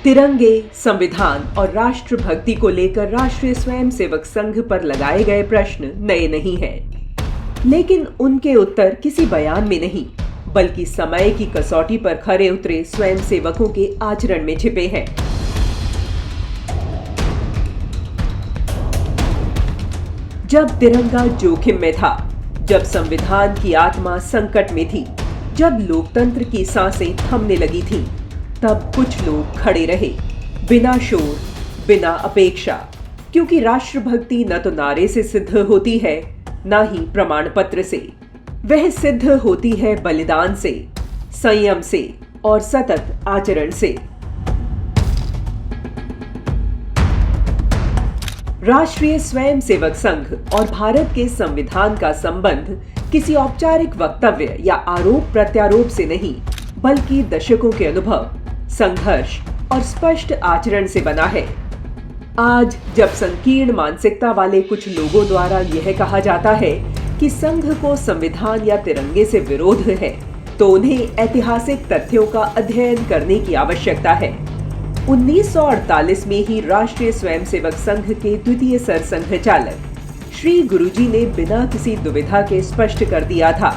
तिरंगे, संविधान और राष्ट्रभक्ति को लेकर राष्ट्रीय स्वयंसेवक संघ पर लगाए गए प्रश्न नए नहीं हैं, लेकिन उनके उत्तर किसी बयान में नहीं, बल्कि समय की कसौटी पर खरे उतरे स्वयंसेवकों के आचरण में छिपे हैं। जब तिरंगा जोखिम में था, जब संविधान की आत्मा संकट में थी, जब लोकतंत्र की सांसें थमने लगी थीं, तब कुछ लोग खड़े रहे, बिना शोर, बिना अपेक्षा, क्योंकि राष्ट्रभक्ति न तो नारे से सिद्ध होती है, न ही प्रमाण पत्र से। वह सिद्ध होती है बलिदान से, संयम से और सतत आचरण से। राष्ट्रीय स्वयंसेवक संघ और भारत के संविधान का संबंध किसी औपचारिक वक्तव्य या आरोप प्रत्यारोप से नहीं, बल्कि दशकों के अनुभव, संघर्ष और स्पष्ट आचरण से बना है। आज जब संकीर्ण मानसिकता वाले कुछ लोगों द्वारा यह कहा जाता है कि संघ को संविधान या तिरंगे से विरोध है, तो उन्हें ऐतिहासिक तथ्यों का अध्ययन करने की आवश्यकता है। 1948 में ही राष्ट्रीय स्वयंसेवक संघ के द्वितीय सरसंघचालक श्री गुरुजी ने बिना किसी दुविधा के स्पष्ट कर दिया था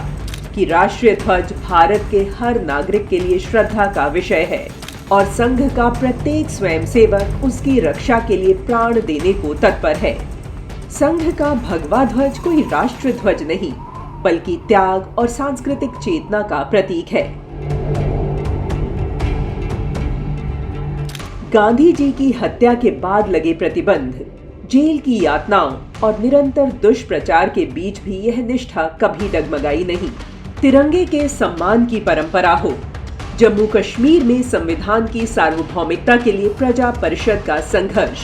कि राष्ट्रीय ध्वज भारत के हर नागरिक के लिए श्रद्धा का विषय है और संघ का प्रत्येक स्वयंसेवक उसकी रक्षा के लिए प्राण देने को तत्पर है। संघ का भगवा ध्वज कोई राष्ट्र ध्वज नहीं, बल्कि त्याग और सांस्कृतिक चेतना का प्रतीक है। गांधी जी की हत्या के बाद लगे प्रतिबंध, जेल की यातनाओं और निरंतर दुष्प्रचार के बीच भी यह निष्ठा कभी डगमगाई नहीं। तिरंगे के सम्मान की परंपरा हो, जम्मू कश्मीर में संविधान की सार्वभौमिकता के लिए प्रजा परिषद का संघर्ष,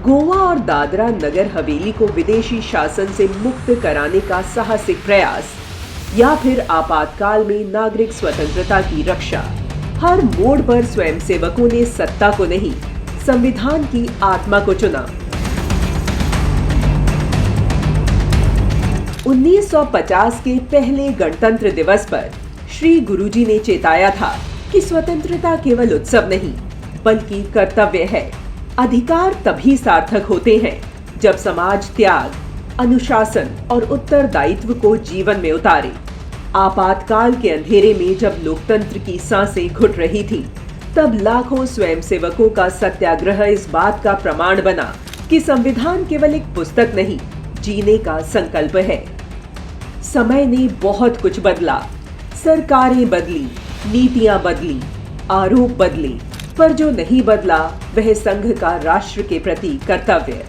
गोवा और दादरा नगर हवेली को विदेशी शासन से मुक्त कराने का साहसिक प्रयास, या फिर आपातकाल में नागरिक स्वतंत्रता की रक्षा, हर मोड़ पर स्वयंसेवकों ने सत्ता को नहीं, संविधान की आत्मा को चुना। 1950 के पहले गणतंत्र दिवस पर श्री गुरुजी ने चेताया था कि स्वतंत्रता केवल उत्सव नहीं, बल्कि कर्तव्य है। अधिकार तभी सार्थक होते हैं जब समाज त्याग, अनुशासन और उत्तरदायित्व को जीवन में उतारे। आपातकाल के अंधेरे में जब लोकतंत्र की सांसें घुट रही थी, तब लाखों स्वयंसेवकों का सत्याग्रह इस बात का प्रमाण बना कि संविधान केवल एक पुस्तक नहीं, जीने का संकल्प है। समय ने बहुत कुछ बदला, सरकारें बदली, नीतियां बदली, आरोप बदले, पर जो नहीं बदला वह संघ का राष्ट्र के प्रति कर्तव्य।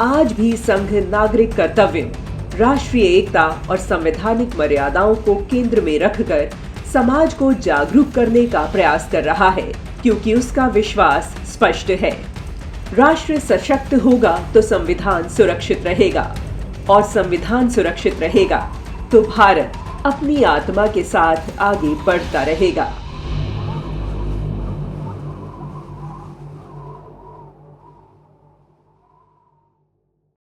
आज भी संघ नागरिक कर्तव्यों, राष्ट्रीय एकता और संवैधानिक मर्यादाओं को केंद्र में रखकर समाज को जागरूक करने का प्रयास कर रहा है, क्योंकि उसका विश्वास स्पष्ट है। राष्ट्र सशक्त होगा तो संविधान सुरक्षित रहेगा, और संविधान सुरक्षित रहेगा तो भारत अपनी आत्मा के साथ आगे बढ़ता रहेगा।